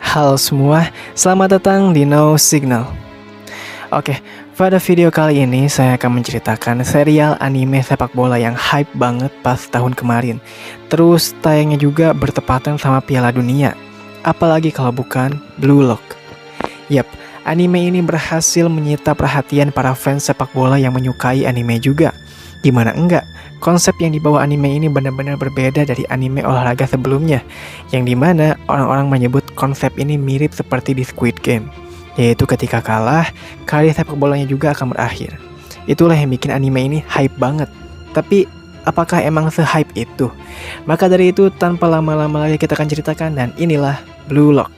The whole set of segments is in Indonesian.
Halo semua, selamat datang di No Signal. Oke, pada video kali ini saya akan menceritakan serial anime sepak bola yang hype banget pas tahun kemarin. Terus tayangnya juga bertepatan sama Piala Dunia. Apalagi kalau bukan Blue Lock. Yap, anime ini berhasil menyita perhatian para fans sepak bola yang menyukai anime juga. Gimana enggak? Konsep yang dibawa anime ini benar-benar berbeda dari anime olahraga sebelumnya, yang dimana orang-orang menyebut konsep ini mirip seperti di Squid Game, yaitu ketika kalah, karir sepak bolanya juga akan berakhir. Itulah yang bikin anime ini hype banget. Tapi, apakah emang se-hype itu? Maka dari itu, tanpa lama-lama lagi kita akan ceritakan, dan inilah Blue Lock.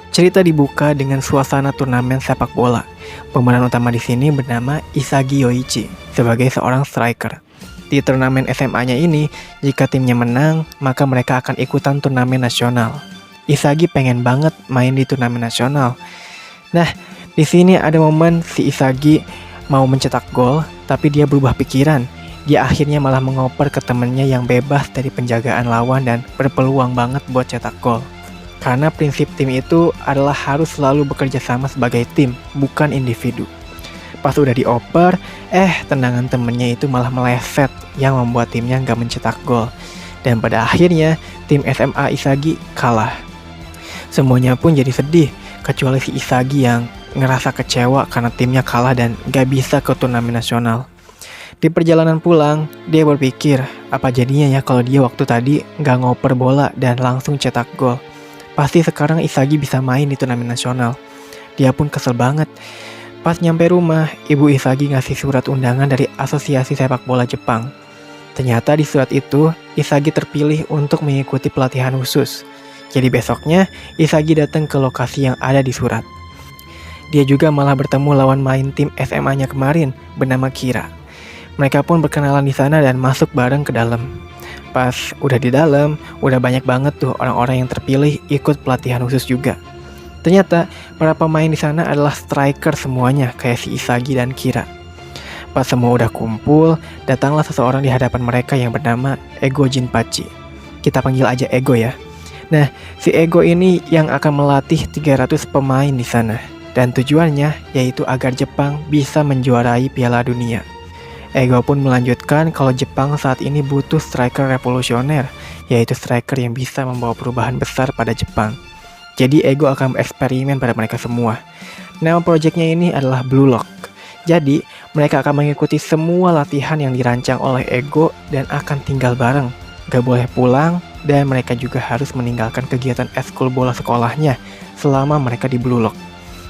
Cerita dibuka dengan suasana turnamen sepak bola. Pemeran utama di sini bernama Isagi Yoichi sebagai seorang striker. Di turnamen SMA-nya ini, jika timnya menang, maka mereka akan ikutan turnamen nasional. Isagi pengen banget main di turnamen nasional. Nah, di sini ada momen si Isagi mau mencetak gol, tapi dia berubah pikiran. Dia akhirnya malah mengoper ke temennya yang bebas dari penjagaan lawan dan berpeluang banget buat cetak gol. Karena prinsip tim itu adalah harus selalu bekerja sama sebagai tim, bukan individu. Pas udah dioper, tendangan temennya itu malah meleset yang membuat timnya nggak mencetak gol. Dan pada akhirnya, tim SMA Isagi kalah. Semuanya pun jadi sedih, kecuali si Isagi yang ngerasa kecewa karena timnya kalah dan nggak bisa ke turnamen nasional. Di perjalanan pulang, dia berpikir, apa jadinya ya kalau dia waktu tadi nggak ngoper bola dan langsung cetak gol. Pasti sekarang Isagi bisa main di turnamen nasional. Dia pun kesel banget. Pas nyampe rumah, ibu Isagi ngasih surat undangan dari Asosiasi Sepak Bola Jepang. Ternyata di surat itu, Isagi terpilih untuk mengikuti pelatihan khusus. Jadi besoknya, Isagi datang ke lokasi yang ada di surat. Dia juga malah bertemu lawan main tim SMA-nya kemarin, bernama Kira. Mereka pun berkenalan di sana dan masuk bareng ke dalam. Pas udah di dalam, udah banyak banget tuh orang-orang yang terpilih ikut pelatihan khusus juga. Ternyata para pemain di sana adalah striker semuanya kayak si Isagi dan Kira. Pas semua udah kumpul, datanglah seseorang di hadapan mereka yang bernama Ego Jinpachi. Kita panggil aja Ego ya. Nah, si Ego ini yang akan melatih 300 pemain di sana. Dan tujuannya yaitu agar Jepang bisa menjuarai Piala Dunia. Ego pun melanjutkan kalau Jepang saat ini butuh striker revolusioner, yaitu striker yang bisa membawa perubahan besar pada Jepang. Jadi Ego akan bereksperimen pada mereka semua. Nama proyeknya ini adalah Blue Lock. Jadi mereka akan mengikuti semua latihan yang dirancang oleh Ego dan akan tinggal bareng. Gak boleh pulang dan mereka juga harus meninggalkan kegiatan eskul bola sekolahnya selama mereka di Blue Lock.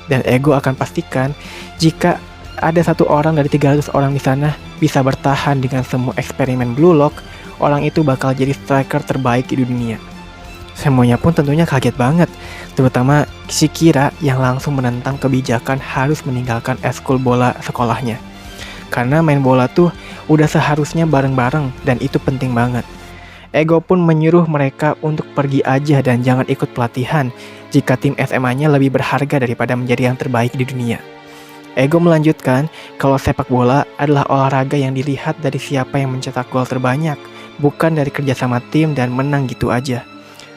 Dan Ego akan pastikan jika ada satu orang dari 300 orang di sana bisa bertahan dengan semua eksperimen Blue Lock, orang itu bakal jadi striker terbaik di dunia. Semuanya pun tentunya kaget banget, terutama si Kira yang langsung menentang kebijakan harus meninggalkan eskul bola sekolahnya. Karena main bola tuh udah seharusnya bareng-bareng dan itu penting banget. Ego pun menyuruh mereka untuk pergi aja dan jangan ikut pelatihan jika tim SMA-nya lebih berharga daripada menjadi yang terbaik di dunia. Ego melanjutkan kalau sepak bola adalah olahraga yang dilihat dari siapa yang mencetak gol terbanyak, bukan dari kerjasama tim dan menang gitu aja.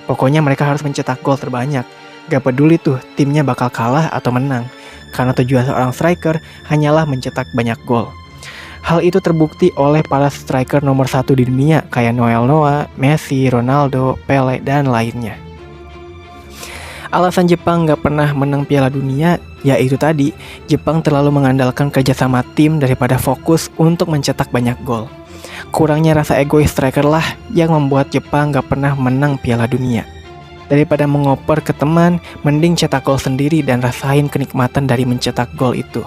Pokoknya mereka harus mencetak gol terbanyak, gak peduli tuh timnya bakal kalah atau menang, karena tujuan seorang striker hanyalah mencetak banyak gol. Hal itu terbukti oleh para striker nomor 1 di dunia kayak Noel Noah, Messi, Ronaldo, Pele, dan lainnya. Alasan Jepang gak pernah menang Piala Dunia, yaitu tadi, Jepang terlalu mengandalkan kerjasama tim daripada fokus untuk mencetak banyak gol. Kurangnya rasa egois striker lah yang membuat Jepang gak pernah menang Piala Dunia. Daripada mengoper ke teman, mending cetak gol sendiri dan rasain kenikmatan dari mencetak gol itu.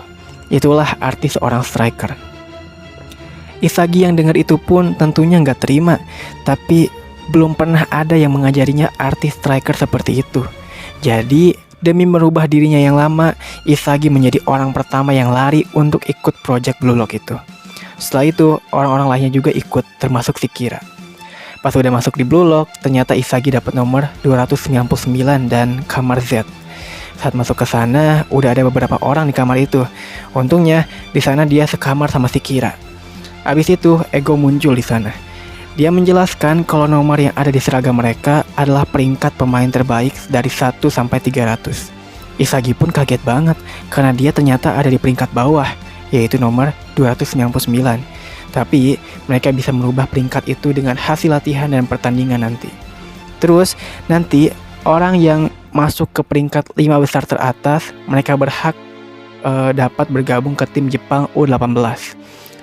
Itulah arti seorang striker. Isagi yang dengar itu pun tentunya gak terima, tapi belum pernah ada yang mengajarinya arti striker seperti itu. Jadi, demi merubah dirinya yang lama, Isagi menjadi orang pertama yang lari untuk ikut proyek Blue Lock itu. Setelah itu, orang-orang lainnya juga ikut, termasuk si Kira. Pas udah masuk di Blue Lock, ternyata Isagi dapat nomor 299 dan kamar Z. Saat masuk ke sana, udah ada beberapa orang di kamar itu. Untungnya, di sana dia sekamar sama si Kira. Abis itu, Ego muncul di sana. Dia menjelaskan kalau nomor yang ada di seragam mereka adalah peringkat pemain terbaik dari 1 sampai 300. Isagi pun kaget banget karena dia ternyata ada di peringkat bawah, yaitu nomor 299. Tapi, mereka bisa merubah peringkat itu dengan hasil latihan dan pertandingan nanti. Terus, nanti orang yang masuk ke peringkat 5 besar teratas, mereka berhak dapat bergabung ke tim Jepang U18.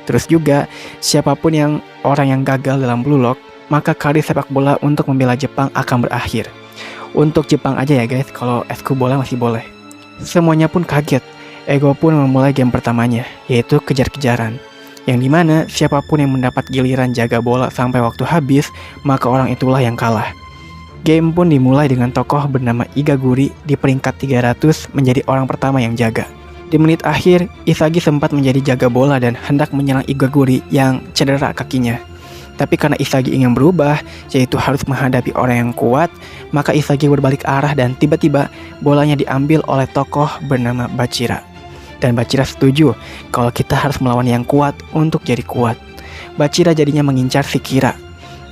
Terus juga, siapapun orang yang gagal dalam Blue Lock, maka karir sepak bola untuk membela Jepang akan berakhir. Untuk Jepang aja ya guys, kalau esku bola masih boleh. Semuanya pun kaget. Ego pun memulai game pertamanya, yaitu kejar-kejaran. Yang dimana siapapun yang mendapat giliran jaga bola sampai waktu habis, maka orang itulah yang kalah. Game pun dimulai dengan tokoh bernama Igaguri di peringkat 300 menjadi orang pertama yang jaga. Di menit akhir, Isagi sempat menjadi jaga bola dan hendak menyerang Igaguri yang cedera kakinya. Tapi karena Isagi ingin berubah, yaitu harus menghadapi orang yang kuat, maka Isagi berbalik arah dan tiba-tiba bolanya diambil oleh tokoh bernama Bachira. Dan Bachira setuju kalau kita harus melawan yang kuat untuk jadi kuat. Bachira jadinya mengincar si Kira.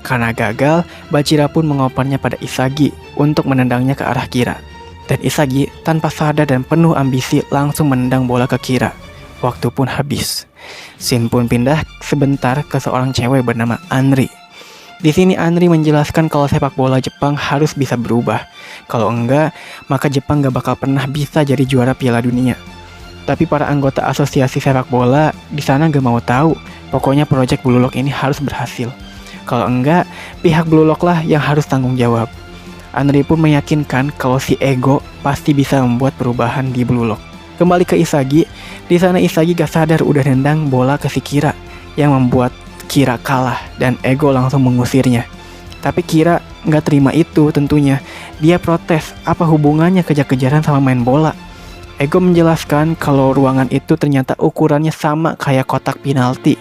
Karena gagal, Bachira pun mengopernya pada Isagi untuk menendangnya ke arah Kira. Dan Isagi tanpa sadar dan penuh ambisi langsung menendang bola ke Kira. Waktu pun habis. Scene pun pindah sebentar ke seorang cewek bernama Anri. Di sini Anri menjelaskan kalau sepak bola Jepang harus bisa berubah. Kalau enggak, maka Jepang gak bakal pernah bisa jadi juara Piala Dunia. Tapi para anggota asosiasi sepak bola di sana gak mau tahu. Pokoknya proyek Blue Lock ini harus berhasil. Kalau enggak, pihak Blue Lock lah yang harus tanggung jawab. Anri pun meyakinkan kalau si Ego pasti bisa membuat perubahan di Blue Lock. Kembali ke Isagi, di sana Isagi gak sadar udah nendang bola ke si Kira yang membuat Kira kalah dan Ego langsung mengusirnya. Tapi Kira gak terima itu tentunya. Dia protes, apa hubungannya kejar-kejaran sama main bola? Ego menjelaskan kalau ruangan itu ternyata ukurannya sama kayak kotak penalti,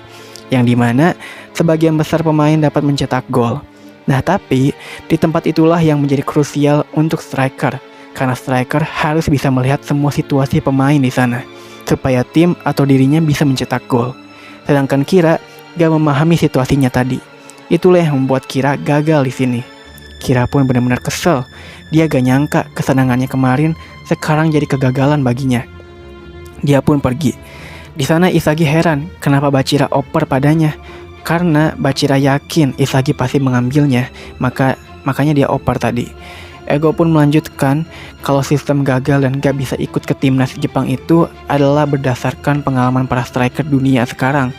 yang dimana sebagian besar pemain dapat mencetak gol. Nah tapi, di tempat itulah yang menjadi krusial untuk striker, karena striker harus bisa melihat semua situasi pemain di sana, supaya tim atau dirinya bisa mencetak gol. Sedangkan Kira gak memahami situasinya tadi. Itulah yang membuat Kira gagal di sini. Kira pun benar-benar kesel. Dia gak nyangka kesenangannya kemarin sekarang jadi kegagalan baginya. Dia pun pergi. Di sana Isagi heran kenapa Bachira oper padanya. Karena Bachira yakin Isagi pasti mengambilnya, makanya dia oper tadi. Ego pun melanjutkan kalau sistem gagal dan gak bisa ikut ke timnas Jepang itu adalah berdasarkan pengalaman para striker dunia sekarang,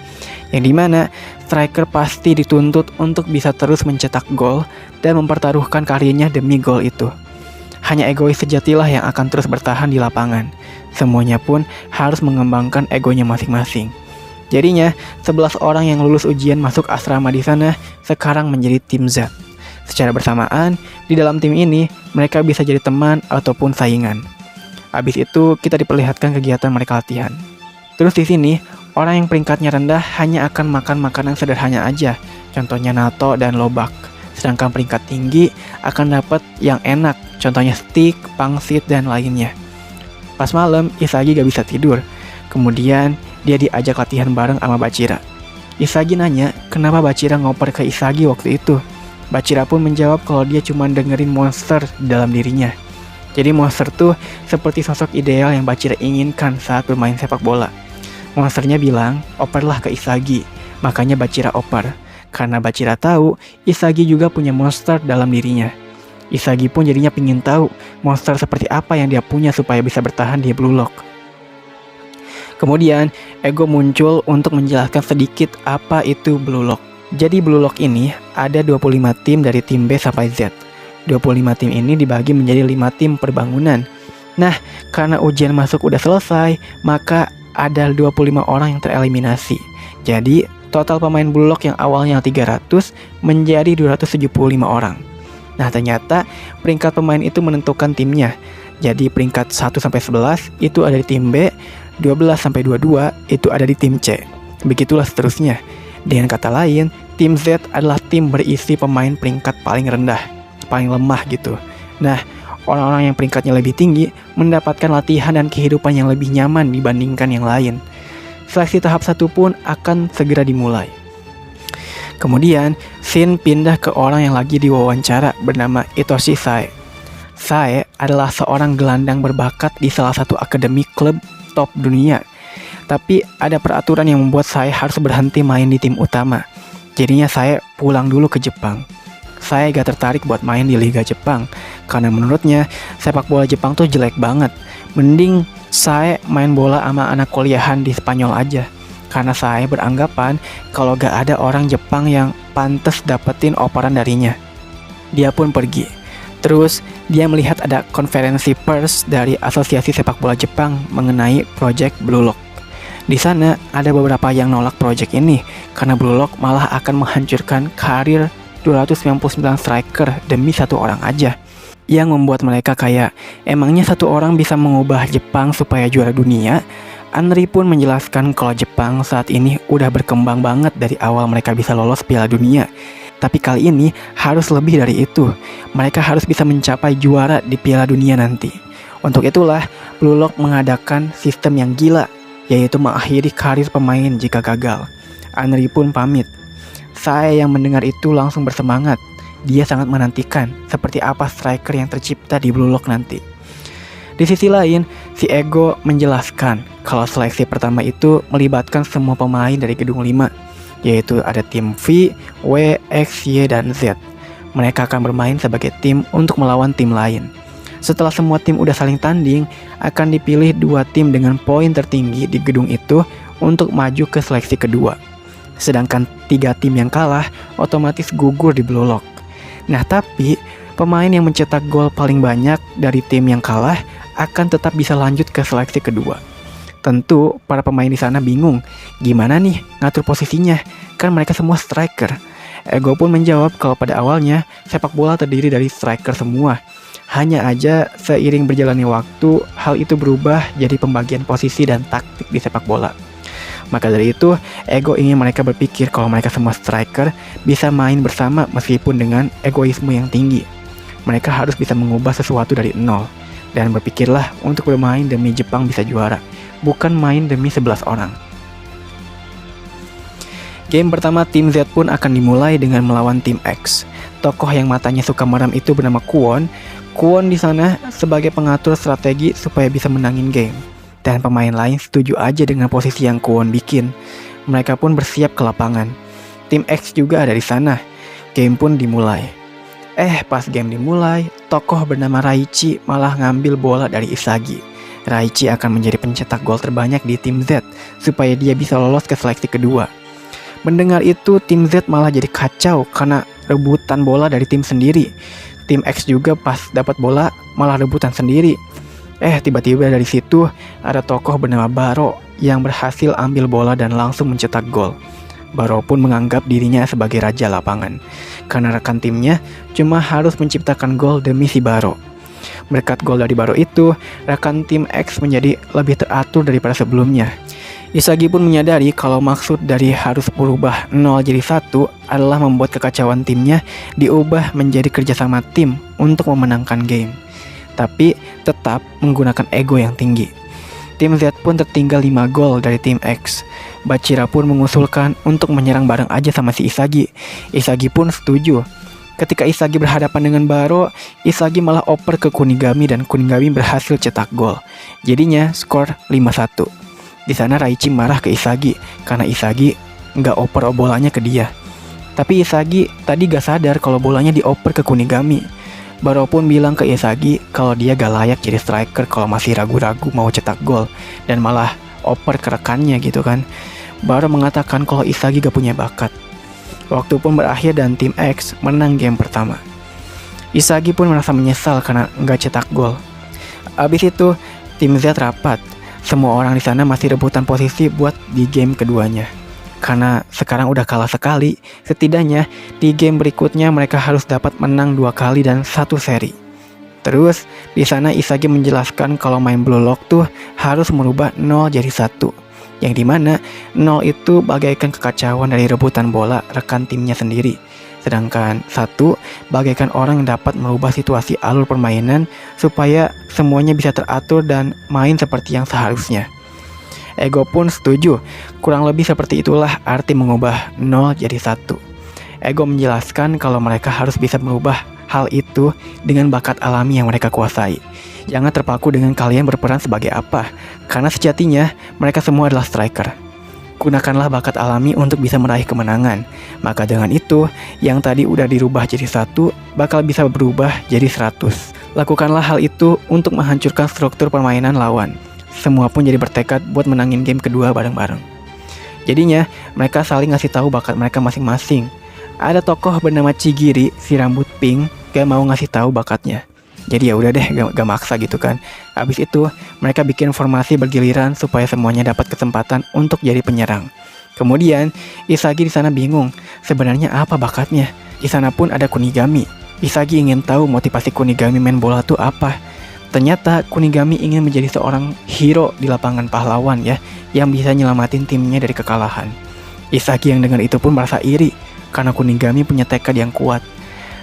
yang dimana striker pasti dituntut untuk bisa terus mencetak gol dan mempertaruhkan karirnya demi gol itu. Hanya egois sejatilah yang akan terus bertahan di lapangan. Semuanya pun harus mengembangkan egonya masing-masing. Jadinya, 11 orang yang lulus ujian masuk asrama di sana sekarang menjadi tim Z. Secara bersamaan, di dalam tim ini, mereka bisa jadi teman ataupun saingan. Habis itu, kita diperlihatkan kegiatan mereka latihan. Terus di sini, orang yang peringkatnya rendah hanya akan makan makanan sederhana aja, contohnya natto dan lobak. Sedangkan peringkat tinggi akan dapat yang enak, contohnya steak, pangsit, dan lainnya. Pas malam, Isagi gak bisa tidur. Kemudian, dia diajak latihan bareng sama Bachira. Isagi nanya, kenapa Bachira ngoper ke Isagi waktu itu? Bachira pun menjawab kalau dia cuma dengerin monster di dalam dirinya. Jadi monster tuh seperti sosok ideal yang Bachira inginkan saat bermain sepak bola. Monsternya bilang, operlah ke Isagi. Makanya Bachira oper. Karena Bachira tahu, Isagi juga punya monster dalam dirinya. Isagi pun jadinya pingin tahu monster seperti apa yang dia punya supaya bisa bertahan di Blue Lock. Kemudian, Ego muncul untuk menjelaskan sedikit apa itu Blue Lock. Jadi Blue Lock ini ada 25 tim dari tim B sampai Z. 25 tim ini dibagi menjadi 5 tim perbangunan. Nah, karena ujian masuk udah selesai, maka ada 25 orang yang tereliminasi. Jadi, total pemain Blue Lock yang awalnya 300 menjadi 275 orang. Nah, ternyata peringkat pemain itu menentukan timnya. Jadi, peringkat 1 sampai 11 itu ada di tim B, 12 sampai 22 itu ada di tim C. Begitulah seterusnya. Dengan kata lain, tim Z adalah tim berisi pemain peringkat paling rendah, paling lemah gitu. Nah, orang-orang yang peringkatnya lebih tinggi mendapatkan latihan dan kehidupan yang lebih nyaman dibandingkan yang lain. Seleksi tahap 1 pun akan segera dimulai. Kemudian, Shin pindah ke orang yang lagi diwawancara bernama Itoshi Sae. Sae adalah seorang gelandang berbakat di salah satu akademi klub top dunia. Tapi ada peraturan yang membuat Sae harus berhenti main di tim utama. Jadinya Sae pulang dulu ke Jepang. Sae gak tertarik buat main di Liga Jepang karena menurutnya sepak bola Jepang tuh jelek banget. Mending Sae main bola sama anak kuliahan di Spanyol aja. Karena Sae beranggapan kalau gak ada orang Jepang yang pantas dapetin operan darinya. Dia pun pergi. Terus dia melihat ada konferensi pers dari Asosiasi Sepak Bola Jepang mengenai Project Blue Lock. Di sana ada beberapa yang nolak project ini karena Blue Lock malah akan menghancurkan karir 299 striker demi satu orang aja. Yang membuat mereka kayak, emangnya satu orang bisa mengubah Jepang supaya juara dunia? Anri pun menjelaskan kalau Jepang saat ini udah berkembang banget dari awal mereka bisa lolos Piala Dunia. Tapi kali ini harus lebih dari itu. Mereka harus bisa mencapai juara di Piala Dunia nanti. Untuk itulah Blue Lock mengadakan sistem yang gila, yaitu mengakhiri karir pemain jika gagal. Anri pun pamit. Saya yang mendengar itu langsung bersemangat. Dia sangat menantikan seperti apa striker yang tercipta di Blue Lock nanti. Di sisi lain, si Ego menjelaskan kalau seleksi pertama itu melibatkan semua pemain dari Gedung 5. Yaitu ada tim V, W, X, Y, dan Z. Mereka akan bermain sebagai tim untuk melawan tim lain. Setelah semua tim udah saling tanding, akan dipilih 2 tim dengan poin tertinggi di gedung itu untuk maju ke seleksi kedua. Sedangkan 3 tim yang kalah otomatis gugur di Blue Lock. Nah tapi, pemain yang mencetak gol paling banyak dari tim yang kalah akan tetap bisa lanjut ke seleksi kedua. Tentu para pemain di sana bingung, gimana nih ngatur posisinya, kan mereka semua striker. Ego pun menjawab kalau pada awalnya sepak bola terdiri dari striker semua. Hanya aja seiring berjalannya waktu, hal itu berubah jadi pembagian posisi dan taktik di sepak bola. Maka dari itu, Ego ingin mereka berpikir kalau mereka semua striker bisa main bersama meskipun dengan egoisme yang tinggi. Mereka harus bisa mengubah sesuatu dari nol. Dan berpikirlah untuk bermain demi Jepang bisa juara, bukan main demi 11 orang. Game pertama tim Z pun akan dimulai dengan melawan tim X. Tokoh yang matanya suka meram itu bernama Kwon. Kwon di sana sebagai pengatur strategi supaya bisa menangin game. Dan pemain lain setuju aja dengan posisi yang Kwon bikin. Mereka pun bersiap ke lapangan. Tim X juga ada di sana. Game pun dimulai. Pas game dimulai, tokoh bernama Raichi malah ngambil bola dari Isagi. Raichi akan menjadi pencetak gol terbanyak di tim Z supaya dia bisa lolos ke seleksi kedua. Mendengar itu, tim Z malah jadi kacau karena rebutan bola dari tim sendiri. Tim X juga pas dapat bola malah rebutan sendiri. Tiba-tiba dari situ ada tokoh bernama Baro yang berhasil ambil bola dan langsung mencetak gol. Baro pun menganggap dirinya sebagai raja lapangan karena rekan timnya cuma harus menciptakan gol demi si Baro. Berkat gol dari Baro itu, rekan tim X menjadi lebih teratur daripada sebelumnya. Isagi pun menyadari kalau maksud dari harus berubah 0 jadi 1 adalah membuat kekacauan timnya diubah menjadi kerjasama tim untuk memenangkan game. Tapi tetap menggunakan ego yang tinggi. Tim Z pun tertinggal 5 gol dari tim X. Bachira pun mengusulkan untuk menyerang bareng aja sama si Isagi. Isagi pun setuju. Ketika Isagi berhadapan dengan Baro, Isagi malah oper ke Kunigami dan Kunigami berhasil cetak gol. Jadinya skor 5-1. Di sana Raichi marah ke Isagi karena Isagi nggak oper bolanya ke dia. Tapi Isagi tadi gak sadar kalau bolanya dioper ke Kunigami. Baro pun bilang ke Isagi kalau dia gak layak jadi striker kalau masih ragu-ragu mau cetak gol dan malah oper ke rekannya gitu kan. Baro mengatakan kalau Isagi gak punya bakat. Waktu pun berakhir dan tim X menang game pertama. Isagi pun merasa menyesal karena gak cetak gol. Abis itu tim Z rapat. Semua orang di sana masih rebutan posisi buat di game keduanya. Karena sekarang udah kalah sekali, setidaknya di game berikutnya mereka harus dapat menang 2 kali dan 1 seri. Terus di sana Isagi menjelaskan kalau main Blue Lock tuh harus merubah 0 jadi 1. Yang dimana 0 itu bagaikan kekacauan dari rebutan bola rekan timnya sendiri. Sedangkan satu, bagaikan orang yang dapat merubah situasi alur permainan supaya semuanya bisa teratur dan main seperti yang seharusnya. Ego pun setuju, kurang lebih seperti itulah arti mengubah 0 jadi 1. Ego menjelaskan kalau mereka harus bisa merubah hal itu dengan bakat alami yang mereka kuasai. Jangan terpaku dengan kalian berperan sebagai apa, karena sejatinya mereka semua adalah striker. Gunakanlah bakat alami untuk bisa meraih kemenangan. Maka dengan itu, yang tadi udah dirubah jadi 1, bakal bisa berubah jadi 100. Lakukanlah hal itu untuk menghancurkan struktur permainan lawan. Semua pun jadi bertekad buat menangin game kedua bareng-bareng. Jadinya, mereka saling ngasih tahu bakat mereka masing-masing. Ada tokoh bernama Chigiri, si rambut pink, gak mau ngasih tahu bakatnya. Jadi ya udah deh, gak maksa gitu kan. Habis itu, mereka bikin formasi bergiliran supaya semuanya dapat kesempatan untuk jadi penyerang. Kemudian, Isagi di sana bingung, sebenarnya apa bakatnya? Di sana pun ada Kunigami. Isagi ingin tahu motivasi Kunigami main bola tuh apa. Ternyata Kunigami ingin menjadi seorang hero di lapangan pahlawan ya, yang bisa nyelamatin timnya dari kekalahan. Isagi yang dengar itu pun merasa iri, karena Kunigami punya tekad yang kuat.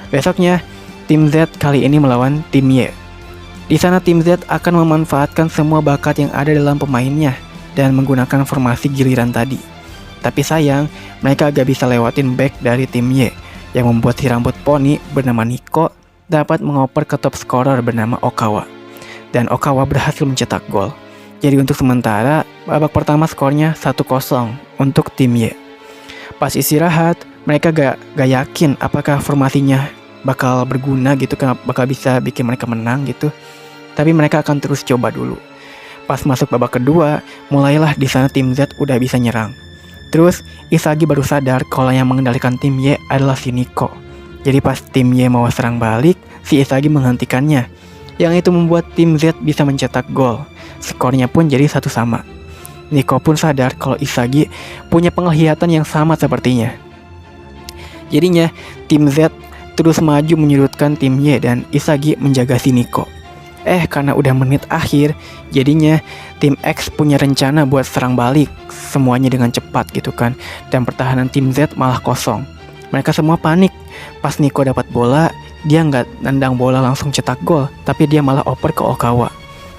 Besoknya, tim Z kali ini melawan tim Y. Di sana tim Z akan memanfaatkan semua bakat yang ada dalam pemainnya dan menggunakan formasi giliran tadi. Tapi sayang, mereka agak bisa lewatin back dari tim Y yang membuat si rambut poni bernama Nico dapat mengoper ke top scorer bernama Okawa. Dan Okawa berhasil mencetak gol. Jadi untuk sementara, babak pertama skornya 1-0 untuk tim Y. Pas istirahat, mereka gak yakin apakah formasinya bakal berguna gitu, kan bakal bisa bikin mereka menang gitu. Tapi mereka akan terus coba dulu. Pas masuk babak kedua, mulailah di sana tim Z udah bisa nyerang. Terus Isagi baru sadar kalau yang mengendalikan tim Y adalah si Nico. Jadi pas tim Y mau serang balik, si Isagi menghentikannya. Yang itu membuat tim Z bisa mencetak gol. Skornya pun jadi 1-1. Nico pun sadar kalau Isagi punya penglihatan yang sama sepertinya. Jadinya tim Z terus maju menyudutkan tim Y dan Isagi menjaga si Nico. Karena udah menit akhir, jadinya tim X punya rencana buat serang balik semuanya dengan cepat gitu kan. Dan pertahanan tim Z malah kosong. Mereka semua panik. Pas Nico dapat bola, dia nggak nendang bola langsung cetak gol, tapi dia malah oper ke Okawa.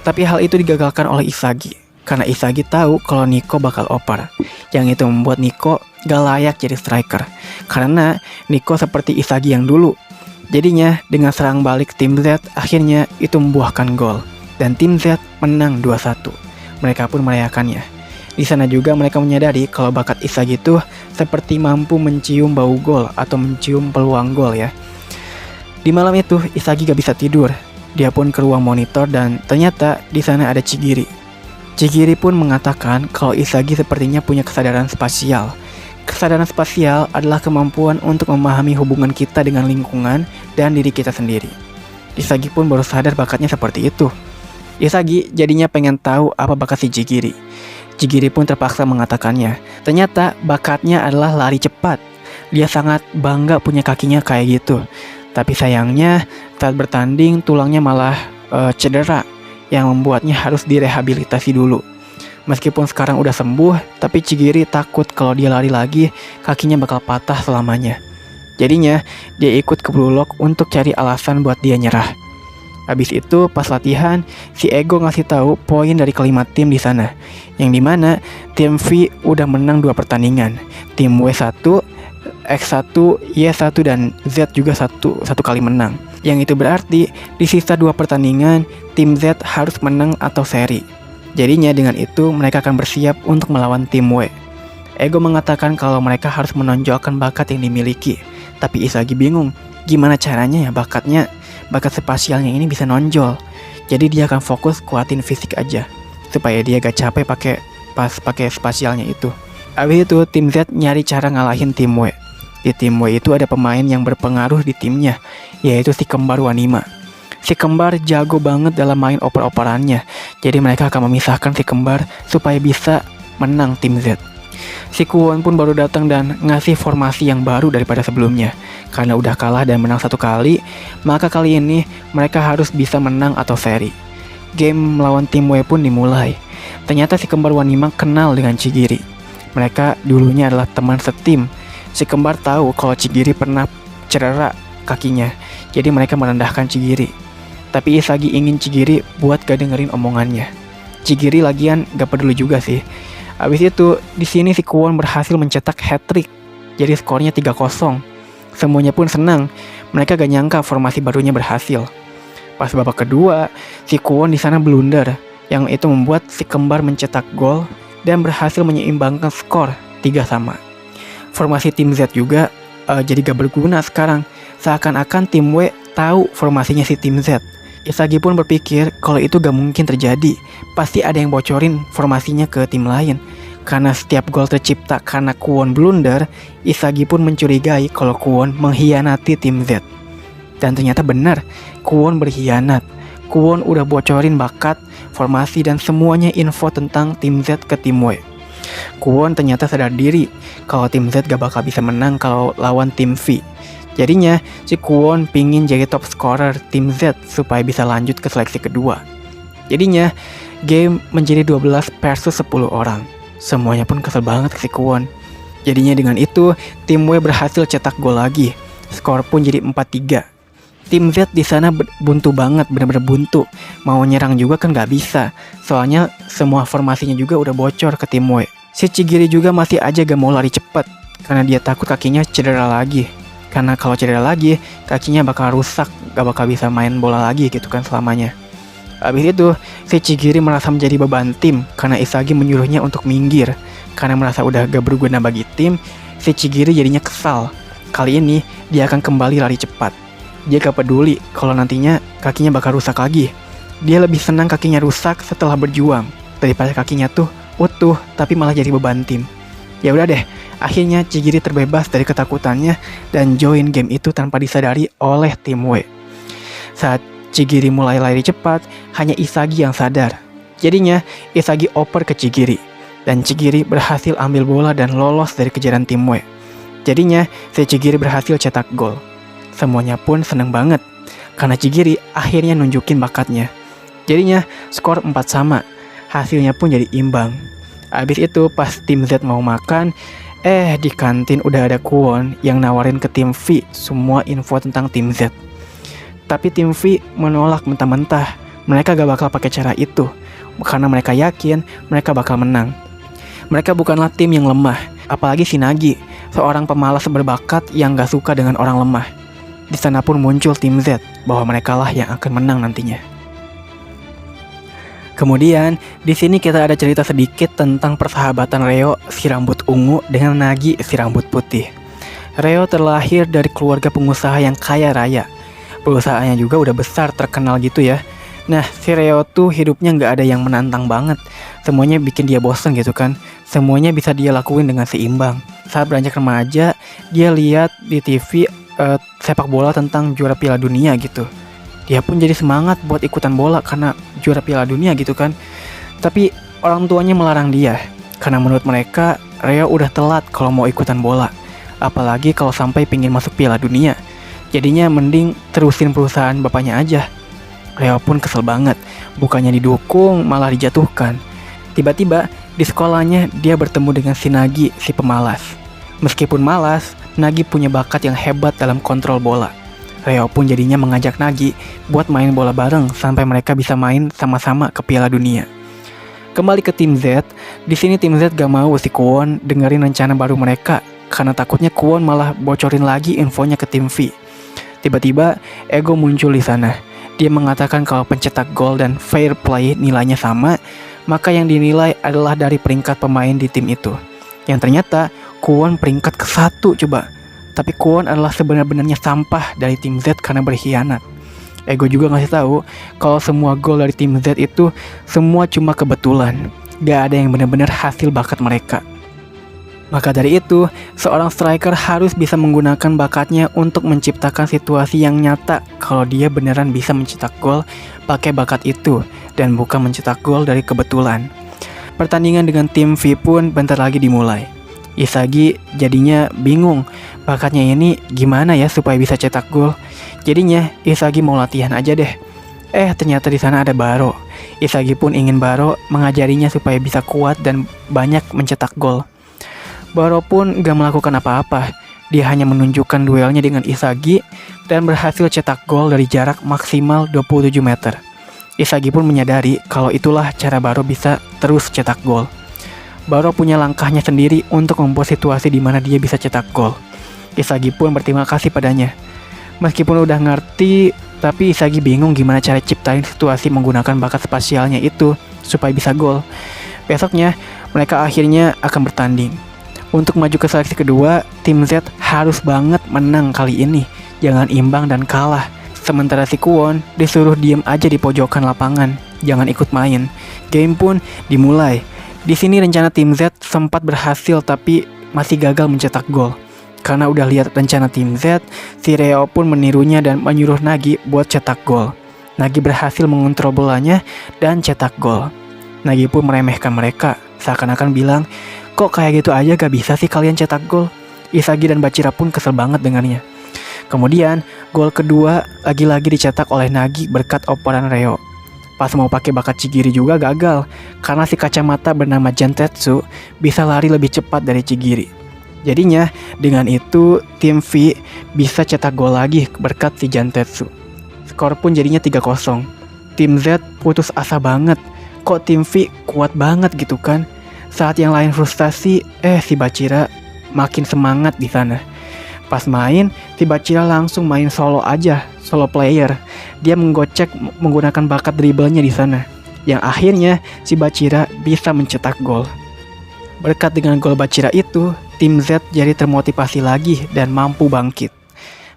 Tapi hal itu digagalkan oleh Isagi, karena Isagi tahu kalau Nico bakal oper. Yang itu membuat Nico gak layak jadi striker, karena Nico seperti Isagi yang dulu. Jadinya dengan serang balik tim Z, akhirnya itu membuahkan gol. Dan tim Z menang 2-1. Mereka pun merayakannya. Di sana juga mereka menyadari kalau bakat Isagi itu seperti mampu mencium bau gol atau mencium peluang gol ya. Di malam itu Isagi gak bisa tidur. Dia pun ke ruang monitor dan ternyata di sana ada Chigiri. Chigiri pun mengatakan kalau Isagi sepertinya punya kesadaran spasial. Kesadaran spasial adalah kemampuan untuk memahami hubungan kita dengan lingkungan dan diri kita sendiri. Isagi pun baru sadar bakatnya seperti itu. Isagi jadinya pengen tahu apa bakat si Chigiri. Chigiri pun terpaksa mengatakannya. Ternyata bakatnya adalah lari cepat. Dia sangat bangga punya kakinya kayak gitu. Tapi sayangnya saat bertanding tulangnya malah cedera yang membuatnya harus direhabilitasi dulu. Meskipun sekarang udah sembuh, tapi Chigiri takut kalau dia lari lagi, kakinya bakal patah selamanya. Jadinya, dia ikut ke Blue Lock untuk cari alasan buat dia nyerah. Habis itu, pas latihan, si Ego ngasih tahu poin dari kelima tim di sana. Yang dimana, tim V udah menang 2 pertandingan. Tim W1, X1, Y1, dan Z juga satu kali menang. Yang itu berarti, di sisa 2 pertandingan, tim Z harus menang atau seri. Jadinya dengan itu mereka akan bersiap untuk melawan tim W. Ego mengatakan kalau mereka harus menonjolkan bakat yang dimiliki. Tapi Isagi bingung, gimana caranya ya bakat spasialnya ini bisa nonjol. Jadi dia akan fokus kuatin fisik aja, supaya dia gak capek pakai spasialnya itu. Habis itu tim Z nyari cara ngalahin tim W. Di tim W itu ada pemain yang berpengaruh di timnya, yaitu si kembar Wanima. Si kembar jago banget dalam main oper-operannya. Jadi mereka akan memisahkan si kembar supaya bisa menang tim Z. Si Kuwon pun baru datang dan ngasih formasi yang baru daripada sebelumnya. Karena udah kalah dan menang 1 kali, maka kali ini mereka harus bisa menang atau seri. Game melawan tim W pun dimulai. Ternyata si kembar Wanima kenal dengan Chigiri. Mereka dulunya adalah teman setim. Si kembar tahu kalau Chigiri pernah cedera kakinya. Jadi mereka merendahkan Chigiri. Tapi Isagi ingin Chigiri buat gak dengerin omongannya. Chigiri lagian gak peduli juga sih. Abis itu di sini si Kwon berhasil mencetak hat-trick. Jadi skornya 3-0. Semuanya pun senang. Mereka gak nyangka formasi barunya berhasil. Pas babak kedua, si Kwon di sana blunder, yang itu membuat si kembar mencetak gol dan berhasil menyeimbangkan skor 3-3. Formasi tim Z juga jadi gak berguna sekarang. Seakan-akan tim W tahu formasinya si tim Z. Isagi pun berpikir kalau itu gak mungkin terjadi. Pasti ada yang bocorin formasinya ke tim lain. Karena setiap gol tercipta karena Kwon blunder, Isagi pun mencurigai kalau Kwon mengkhianati tim Z. Dan ternyata benar, Kwon berkhianat. Kwon udah bocorin bakat, formasi dan semuanya info tentang tim Z ke tim W. Kwon ternyata sadar diri kalau tim Z gak bakal bisa menang kalau lawan tim V. Jadinya si Kwon pingin jadi top scorer tim Z supaya bisa lanjut ke seleksi kedua. Jadinya game menjadi 12 versus 10 orang. Semuanya pun kesel banget ke si Kwon. Jadinya dengan itu tim W berhasil cetak gol lagi. Skor pun jadi 4-3. Tim Z di sana buntu banget, bener-bener buntu. Mau nyerang juga kan gak bisa. Soalnya semua formasinya juga udah bocor ke tim W. Si Chigiri juga masih aja gak mau lari cepat karena dia takut kakinya cedera lagi. Karena kalau cedera lagi, kakinya bakal rusak, gak bakal bisa main bola lagi gitu kan selamanya. Habis itu, si Chigiri merasa menjadi beban tim karena Isagi menyuruhnya untuk minggir. Karena merasa udah gak berguna bagi tim, si Chigiri jadinya kesal. Kali ini, dia akan kembali lari cepat. Dia gak peduli kalau nantinya kakinya bakal rusak lagi. Dia lebih senang kakinya rusak setelah berjuang daripada kakinya tuh utuh tapi malah jadi beban tim. Ya udah deh, akhirnya Chigiri terbebas dari ketakutannya dan join game itu tanpa disadari oleh tim W. Saat Chigiri mulai lari cepat, hanya Isagi yang sadar. Jadinya Isagi oper ke Chigiri dan Chigiri berhasil ambil bola dan lolos dari kejaran tim W. Jadinya si Chigiri berhasil cetak gol. Semuanya pun seneng banget karena Chigiri akhirnya nunjukin bakatnya. Jadinya skor 4-4. Hasilnya pun jadi imbang. Abis itu pas tim Z mau makan, di kantin udah ada Kwon yang nawarin ke tim V semua info tentang tim Z. Tapi tim V menolak mentah-mentah. Mereka gak bakal pakai cara itu karena mereka yakin mereka bakal menang. Mereka bukanlah tim yang lemah, apalagi Shinagi, seorang pemalas berbakat yang gak suka dengan orang lemah. Di sana pun muncul tim Z bahwa mereka lah yang akan menang nantinya. Kemudian, di sini kita ada cerita sedikit tentang persahabatan Reo si rambut ungu dengan Nagi si rambut putih. Reo terlahir dari keluarga pengusaha yang kaya raya. Perusahaannya juga udah besar, terkenal gitu ya. Nah, si Reo tuh hidupnya nggak ada yang menantang banget. Semuanya bikin dia bosen gitu kan. Semuanya bisa dia lakuin dengan seimbang. Saat beranjak remaja, dia lihat di TV sepak bola tentang juara Piala Dunia gitu. Dia pun jadi semangat buat ikutan bola karena juara Piala Dunia gitu kan. Tapi orang tuanya melarang dia karena menurut mereka Reo udah telat kalau mau ikutan bola. Apalagi kalau sampai pingin masuk Piala Dunia. Jadinya mending terusin perusahaan bapaknya aja. Reo pun kesel banget. Bukannya didukung malah dijatuhkan. Tiba-tiba di sekolahnya dia bertemu dengan si Nagi si pemalas. Meskipun malas, Nagi punya bakat yang hebat dalam kontrol bola. Reo pun jadinya mengajak Nagi buat main bola bareng sampai mereka bisa main sama-sama ke Piala Dunia. Kembali ke tim Z, di sini tim Z gak mau si Kwon dengerin rencana baru mereka karena takutnya Kwon malah bocorin lagi infonya ke tim V. Tiba-tiba Ego muncul di sana. Dia mengatakan kalau pencetak gol dan fair play nilainya sama, maka yang dinilai adalah dari peringkat pemain di tim itu. Yang ternyata Kwon peringkat ke-1 coba. Tapi Kwon adalah sebenarnya sampah dari tim Z karena berkhianat. Ego juga ngasih tahu kalau semua gol dari tim Z itu semua cuma kebetulan. Gak ada yang benar-benar hasil bakat mereka. Maka dari itu, seorang striker harus bisa menggunakan bakatnya untuk menciptakan situasi yang nyata kalau dia beneran bisa mencetak gol pakai bakat itu dan bukan mencetak gol dari kebetulan. Pertandingan dengan tim V pun bentar lagi dimulai. Isagi jadinya bingung bakatnya ini gimana ya supaya bisa cetak gol. Jadinya Isagi mau latihan aja deh. Ternyata di sana ada Baro. Isagi pun ingin Baro mengajarinya supaya bisa kuat dan banyak mencetak gol. Baro pun gak melakukan apa-apa. dia hanya menunjukkan duelnya dengan Isagi dan berhasil cetak gol dari jarak maksimal 27 meter. Isagi pun menyadari kalau itulah cara Baro bisa terus cetak gol. Baro punya langkahnya sendiri untuk membuat situasi di mana dia bisa cetak gol. Isagi pun berterima kasih padanya. Meskipun udah ngerti, tapi Isagi bingung gimana cara ciptain situasi menggunakan bakat spasialnya itu supaya bisa gol. Besoknya, mereka akhirnya akan bertanding. Untuk maju ke seleksi kedua, tim Z harus banget menang kali ini. Jangan imbang dan kalah. Sementara si Kwon disuruh diem aja di pojokan lapangan, jangan ikut main. Game pun dimulai. Di sini rencana tim Z sempat berhasil tapi masih gagal mencetak gol. Karena udah lihat rencana tim Z, si Reo pun menirunya dan menyuruh Nagi buat cetak gol. Nagi berhasil mengontrol bolanya dan cetak gol. Nagi pun meremehkan mereka, seakan-akan bilang, kok kayak gitu aja gak bisa sih kalian cetak gol? Isagi dan Bachira pun kesel banget dengannya. Kemudian, gol kedua lagi-lagi dicetak oleh Nagi berkat operan Reo. Pas mau pakai bakat Chigiri juga gagal, karena si kacamata bernama Jantetsu bisa lari lebih cepat dari Chigiri. Jadinya, dengan itu, tim V bisa cetak gol lagi berkat si Jantetsu. Skor pun jadinya 3-0. Tim Z putus asa banget. Kok tim V kuat banget gitu kan? Saat yang lain frustasi, si Bachira makin semangat di sana. Pas main, si Bachira langsung main solo aja, solo player. Dia menggocek menggunakan bakat dribblenya di sana. Yang akhirnya si Bachira bisa mencetak gol. Berkat dengan gol Bachira itu, tim Z jadi termotivasi lagi dan mampu bangkit.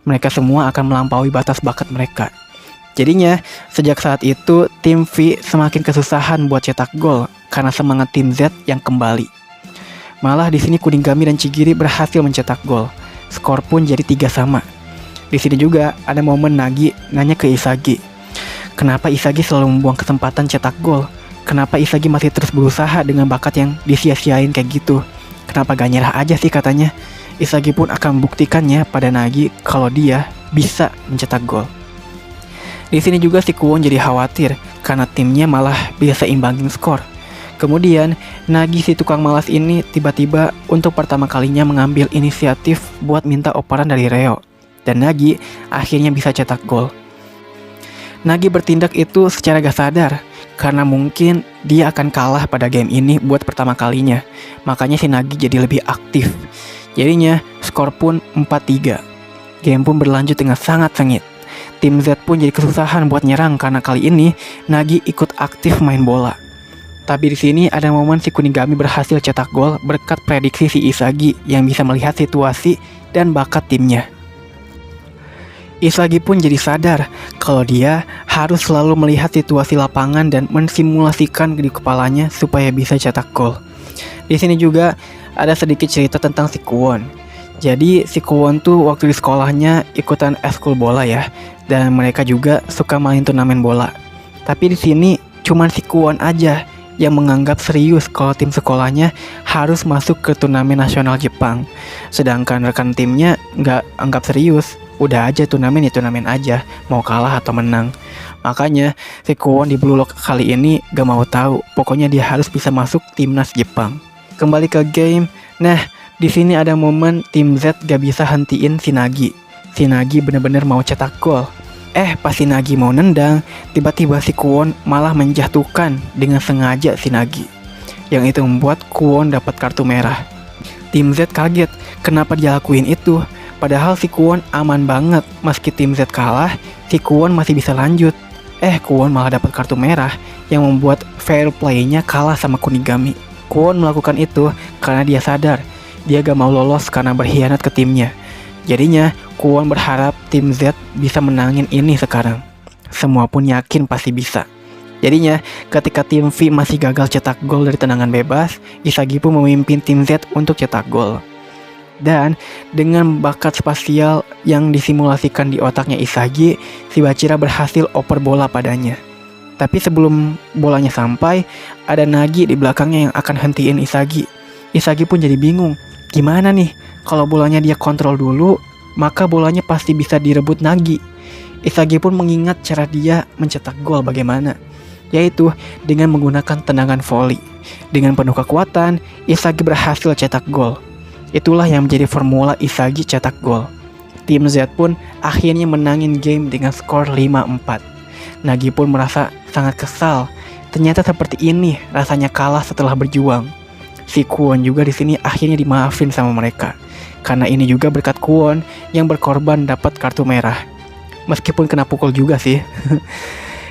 Mereka semua akan melampaui batas bakat mereka. Jadinya, sejak saat itu, tim V semakin kesusahan buat cetak gol karena semangat tim Z yang kembali. Malah di sini Kunigami dan Chigiri berhasil mencetak gol. Skor pun jadi 3-3. Di sini juga ada momen Nagi nanya ke Isagi, kenapa Isagi selalu membuang kesempatan cetak gol? Kenapa Isagi masih terus berusaha dengan bakat yang disia-siain kayak gitu? Kenapa gak nyerah aja sih katanya? Isagi pun akan membuktikannya pada Nagi kalau dia bisa mencetak gol. Di sini juga si Kwon jadi khawatir karena timnya malah bisa imbangin skor. Kemudian, Nagi si tukang malas ini tiba-tiba untuk pertama kalinya mengambil inisiatif buat minta operan dari Reo. Dan Nagi akhirnya bisa cetak gol. Nagi bertindak itu secara gak sadar, karena mungkin dia akan kalah pada game ini buat pertama kalinya. Makanya si Nagi jadi lebih aktif. Jadinya, skor pun 4-3. Game pun berlanjut dengan sangat sengit. Tim Z pun jadi kesusahan buat nyerang karena kali ini Nagi ikut aktif main bola. Tapi di sini ada momen si Kunigami berhasil cetak gol berkat prediksi si Isagi yang bisa melihat situasi dan bakat timnya. Isagi pun jadi sadar kalau dia harus selalu melihat situasi lapangan dan mensimulasikan di kepalanya supaya bisa cetak gol. Di sini juga ada sedikit cerita tentang si Kwon. Jadi si Kwon tuh waktu di sekolahnya ikutan eskul bola ya, dan mereka juga suka main turnamen bola. Tapi di sini cuman si Kwon aja yang menganggap serius kalau tim sekolahnya harus masuk ke turnamen nasional Jepang. Sedangkan rekan timnya nggak anggap serius, udah aja turnamen ya turnamen aja, mau kalah atau menang. Makanya si Kwon di Blue Lock kali ini gak mau tahu, pokoknya dia harus bisa masuk timnas Jepang. Kembali ke game, nah di sini ada momen tim Z gak bisa hentiin si Nagi. Si Nagi bener-bener mau cetak gol. Pas si Nagi mau nendang, tiba-tiba si Kwon malah menjatuhkan dengan sengaja si Nagi. Yang itu membuat Kwon dapat kartu merah. Tim Z kaget, kenapa dia lakuin itu? Padahal si Kwon aman banget, meski tim Z kalah, si Kwon masih bisa lanjut. Kwon malah dapat kartu merah yang membuat fair play-nya kalah sama Kunigami. Kwon melakukan itu karena dia sadar dia gak mau lolos karena berkhianat ke timnya. Jadinya, Kwon berharap tim Z bisa menangin ini sekarang. Semua pun yakin pasti bisa. Jadinya, ketika tim V masih gagal cetak gol dari tendangan bebas, Isagi pun memimpin tim Z untuk cetak gol. Dan, dengan bakat spasial yang disimulasikan di otaknya Isagi, si Bachira berhasil oper bola padanya. Tapi sebelum bolanya sampai, ada Nagi di belakangnya yang akan hentiin Isagi. Isagi pun jadi bingung, gimana nih? Kalau bolanya dia kontrol dulu, maka bolanya pasti bisa direbut Nagi. Isagi pun mengingat cara dia mencetak gol bagaimana, yaitu dengan menggunakan tendangan volley. Dengan penuh kekuatan, Isagi berhasil cetak gol. Itulah yang menjadi formula Isagi cetak gol. Tim Z pun akhirnya menangin game dengan skor 5-4. Nagi pun merasa sangat kesal. Ternyata seperti ini rasanya kalah setelah berjuang. Si Kwon juga di sini akhirnya dimaafin sama mereka. Karena ini juga berkat Kwon yang berkorban dapat kartu merah. Meskipun kena pukul juga sih.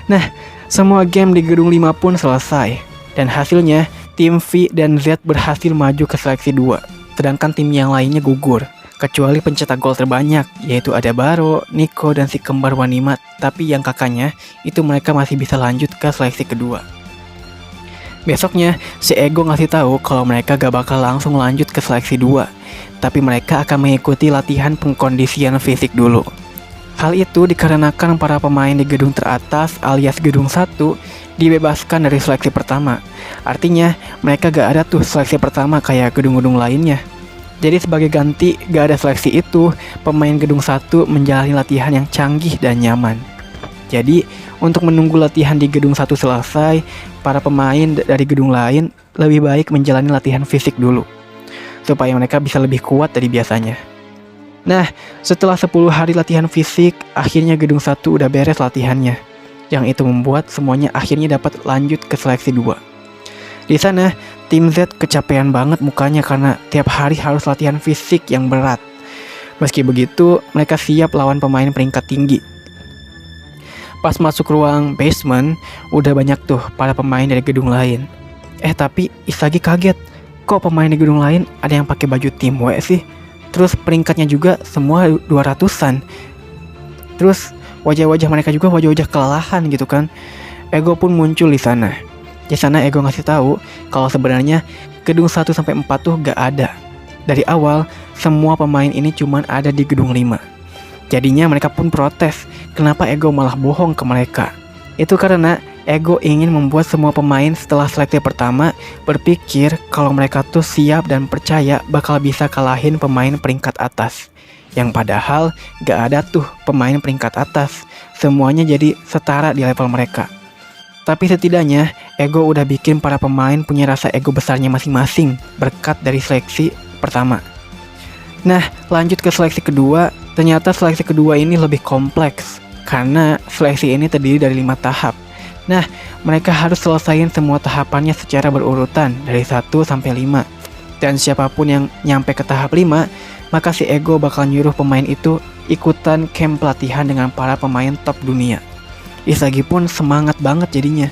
Nah, semua game di gedung 5 pun selesai. Dan hasilnya, tim V dan Z berhasil maju ke seleksi 2. Sedangkan tim yang lainnya gugur. Kecuali pencetak gol terbanyak, yaitu ada Baro, Nico, dan si kembar Wanima. Tapi yang kakaknya, itu mereka masih bisa lanjut ke seleksi kedua. Besoknya, si Ego ngasih tahu kalau mereka gak bakal langsung lanjut ke seleksi 2. Tapi mereka akan mengikuti latihan pengkondisian fisik dulu. Hal itu dikarenakan para pemain di gedung teratas alias gedung 1 dibebaskan dari seleksi pertama. Artinya mereka gak ada tuh seleksi pertama kayak gedung-gedung lainnya. Jadi sebagai ganti gak ada seleksi itu, pemain gedung 1 menjalani latihan yang canggih dan nyaman. Jadi untuk menunggu latihan di gedung 1 selesai, para pemain dari gedung lain lebih baik menjalani latihan fisik dulu supaya mereka bisa lebih kuat dari biasanya. Nah, setelah 10 hari latihan fisik, akhirnya gedung 1 udah beres latihannya. Yang itu membuat semuanya akhirnya dapat lanjut ke seleksi 2. Di sana, tim Z kecapean banget mukanya karena tiap hari harus latihan fisik yang berat. Meski begitu, mereka siap lawan pemain peringkat tinggi. Pas masuk ruang basement, udah banyak tuh para pemain dari gedung lain. Tapi Isagi kaget. Kok pemain di gedung lain ada yang pakai baju tim W sih? Terus peringkatnya juga semua 200-an. Terus wajah-wajah mereka juga wajah-wajah kelelahan gitu kan. Ego pun muncul di sana. Di sana Ego ngasih tahu kalau sebenarnya gedung 1 sampai 4 tuh gak ada. Dari awal semua pemain ini cuman ada di gedung 5. Jadinya mereka pun protes, kenapa Ego malah bohong ke mereka. Itu karena Ego ingin membuat semua pemain setelah seleksi pertama berpikir kalau mereka tuh siap dan percaya bakal bisa kalahin pemain peringkat atas. Yang padahal gak ada tuh pemain peringkat atas, semuanya jadi setara di level mereka. Tapi setidaknya Ego udah bikin para pemain punya rasa ego besarnya masing-masing berkat dari seleksi pertama. Nah, lanjut ke seleksi kedua. Ternyata seleksi kedua ini lebih kompleks karena seleksi ini terdiri dari 5 tahap. Nah, mereka harus selesaiin semua tahapannya secara berurutan dari 1 sampai 5. Dan siapapun yang nyampe ke tahap 5, maka si Ego bakal nyuruh pemain itu ikutan camp pelatihan dengan para pemain top dunia. Isagi pun semangat banget jadinya.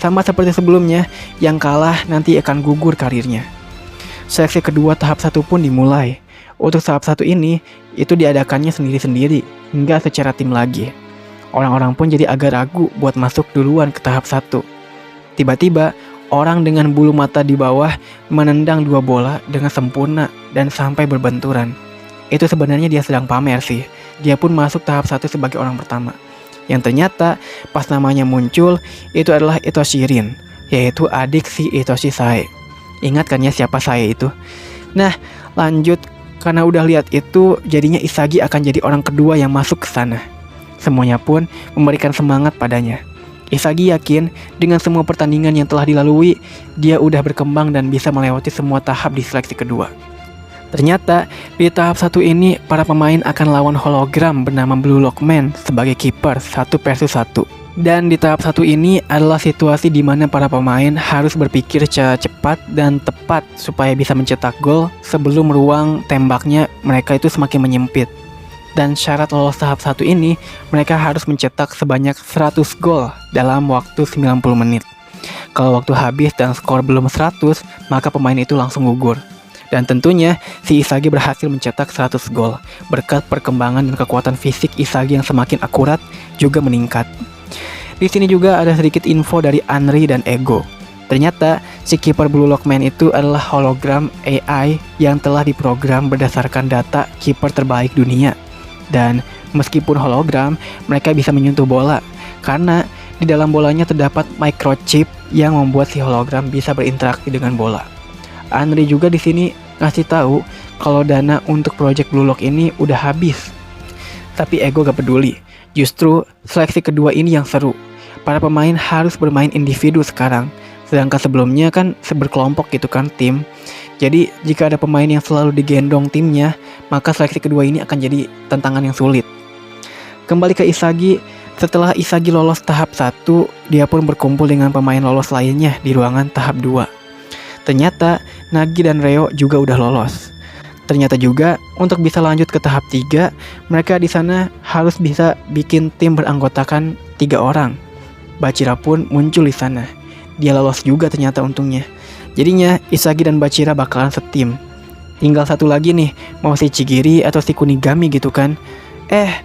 Sama seperti sebelumnya, yang kalah nanti akan gugur karirnya. Seleksi kedua tahap 1 pun dimulai. Untuk tahap 1 ini, itu diadakannya sendiri-sendiri, hingga secara tim lagi. Orang-orang pun jadi agak ragu buat masuk duluan ke tahap 1. Tiba-tiba, orang dengan bulu mata di bawah menendang 2 bola dengan sempurna dan sampai berbenturan. Itu sebenarnya dia sedang pamer sih. Dia pun masuk tahap 1 sebagai orang pertama. Yang ternyata pas namanya muncul, itu adalah Itoshi Rin, yaitu adik si Itoshi Sae. Ingat kan ya siapa Sae itu? Nah, lanjut. Karena udah lihat itu, jadinya Isagi akan jadi orang kedua yang masuk ke sana. Semuanya pun memberikan semangat padanya. Isagi yakin dengan semua pertandingan yang telah dilalui, dia udah berkembang dan bisa melewati semua tahap di seleksi kedua. Ternyata di tahap 1 ini para pemain akan lawan hologram bernama Blue Lockman sebagai kiper 1 versus 1. Dan di tahap 1 ini adalah situasi di mana para pemain harus berpikir secara cepat dan tepat supaya bisa mencetak gol sebelum ruang tembaknya mereka itu semakin menyempit. Dan syarat lolos tahap 1 ini, mereka harus mencetak sebanyak 100 gol dalam waktu 90 menit. Kalau waktu habis dan skor belum 100, maka pemain itu langsung gugur. Dan tentunya, si Isagi berhasil mencetak 100 gol. Berkat perkembangan dan kekuatan fisik Isagi yang semakin akurat juga meningkat. Di sini juga ada sedikit info dari Anri dan Ego. Ternyata, si kiper Blue Lockman itu adalah hologram AI yang telah diprogram berdasarkan data kiper terbaik dunia. Dan meskipun hologram, mereka bisa menyentuh bola karena di dalam bolanya terdapat microchip yang membuat si hologram bisa berinteraksi dengan bola. Anri juga di sini ngasih tahu kalau dana untuk project Blue Lock ini udah habis. Tapi Ego gak peduli. Justru seleksi kedua ini yang seru. Para pemain harus bermain individu sekarang. Sedangkan sebelumnya kan berkelompok gitu kan tim. Jadi jika ada pemain yang selalu digendong timnya, maka seleksi kedua ini akan jadi tantangan yang sulit. Kembali ke Isagi, setelah Isagi lolos tahap 1, dia pun berkumpul dengan pemain lolos lainnya di ruangan tahap 2. Ternyata Nagi dan Reo juga udah lolos. Ternyata juga untuk bisa lanjut ke tahap 3, mereka di sana harus bisa bikin tim beranggotakan 3 orang. Bachira pun muncul di sana. Dia lolos juga ternyata untungnya. Jadinya Isagi dan Bachira bakalan setim. Tinggal satu lagi nih, mau si Chigiri atau si Kunigami gitu kan.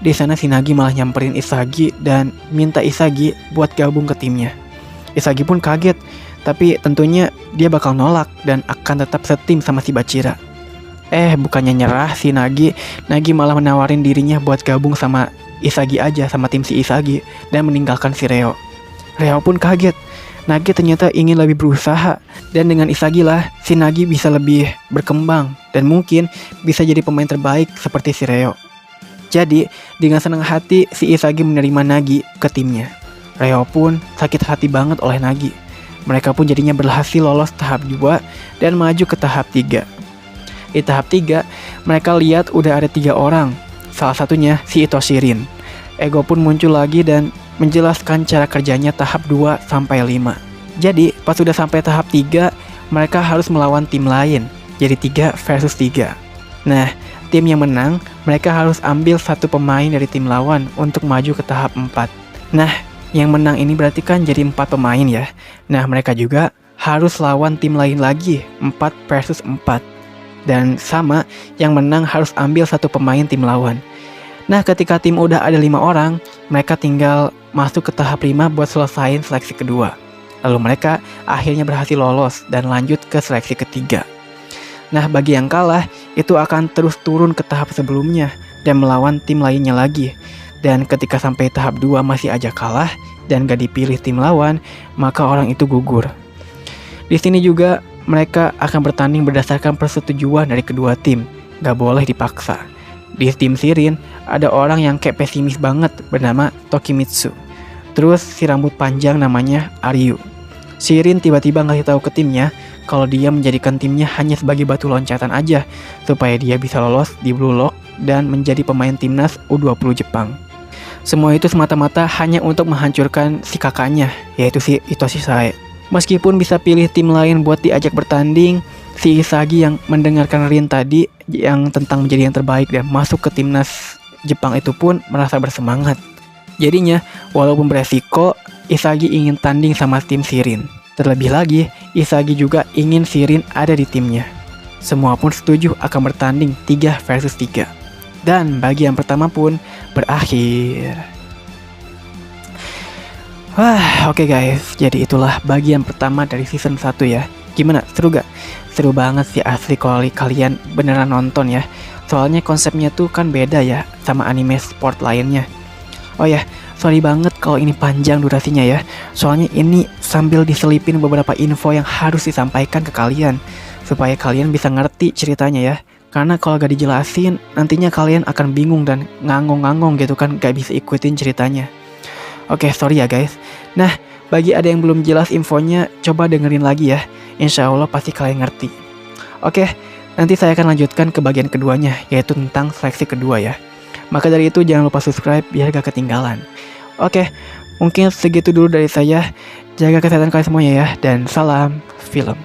Di sana si Nagi malah nyamperin Isagi dan minta Isagi buat gabung ke timnya. Isagi pun kaget, tapi tentunya dia bakal nolak dan akan tetap setim sama si Bachira. Bukannya nyerah si Nagi malah menawarin dirinya buat gabung sama Isagi aja, sama tim si Isagi, dan meninggalkan si Reo. Reo pun kaget. Nagi ternyata ingin lebih berusaha, dan dengan Isagi lah si Nagi bisa lebih berkembang dan mungkin bisa jadi pemain terbaik seperti si Reo. Jadi dengan senang hati si Isagi menerima Nagi ke timnya. Reo pun sakit hati banget oleh Nagi. Mereka pun jadinya berhasil lolos tahap 2 dan maju ke tahap 3. Di tahap 3 mereka lihat udah ada 3 orang. Salah satunya si Ito Shirin. Ego pun muncul lagi dan menjelaskan cara kerjanya tahap 2 sampai 5. Jadi pas sudah sampai tahap 3, mereka harus melawan tim lain. Jadi 3 versus 3. Nah, tim yang menang, mereka harus ambil satu pemain dari tim lawan untuk maju ke tahap 4. Nah, yang menang ini berarti kan jadi 4 pemain ya. Nah, mereka juga harus lawan tim lain lagi, 4 versus 4. Dan sama, yang menang harus ambil satu pemain tim lawan. Nah, ketika tim udah ada 5 orang, mereka tinggal masuk ke tahap 5 buat selesain seleksi kedua. Lalu mereka akhirnya berhasil lolos dan lanjut ke seleksi ketiga. Nah, bagi yang kalah, itu akan terus turun ke tahap sebelumnya dan melawan tim lainnya lagi. Dan ketika sampai tahap 2 masih aja kalah dan gak dipilih tim lawan, maka orang itu gugur. Di sini juga mereka akan bertanding berdasarkan persetujuan dari kedua tim, gak boleh dipaksa. Di tim Shirin, ada orang yang kayak pesimis banget bernama Tokimitsu. Terus si rambut panjang namanya Aryu. Shirin tiba-tiba ngasih tahu ke timnya kalau dia menjadikan timnya hanya sebagai batu loncatan aja supaya dia bisa lolos di Blue Lock dan menjadi pemain timnas U20 Jepang. Semua itu semata-mata hanya untuk menghancurkan si kakaknya, yaitu si Ito Shisae. Meskipun bisa pilih tim lain buat diajak bertanding, si Isagi yang mendengarkan Rin tadi yang tentang menjadi yang terbaik dan masuk ke timnas Jepang itu pun merasa bersemangat. Jadinya, walaupun beresiko, Isagi ingin tanding sama tim Shirin. Terlebih lagi, Isagi juga ingin Shirin ada di timnya. Semua pun setuju akan bertanding 3 versus 3. Dan bagian pertama pun berakhir. Oke guys, jadi itulah bagian pertama dari season 1 ya. Gimana, seru gak? Seru banget sih asli kalau kalian beneran nonton ya. Soalnya konsepnya tuh kan beda ya sama anime sport lainnya. Oh ya, sorry banget kalau ini panjang durasinya ya. Soalnya ini sambil diselipin beberapa info yang harus disampaikan ke kalian supaya kalian bisa ngerti ceritanya ya. Karena kalau gak dijelasin, nantinya kalian akan bingung dan ngangong-ngangong gitu kan, gak bisa ikutin ceritanya. Oke, sorry ya guys. Nah, bagi ada yang belum jelas infonya, coba dengerin lagi ya. Insya Allah pasti kalian ngerti. Oke, nanti saya akan lanjutkan ke bagian keduanya, yaitu tentang seleksi kedua ya. Maka dari itu jangan lupa subscribe biar gak ketinggalan. Oke, mungkin segitu dulu dari saya. Jaga kesehatan kalian semuanya ya, dan salam film.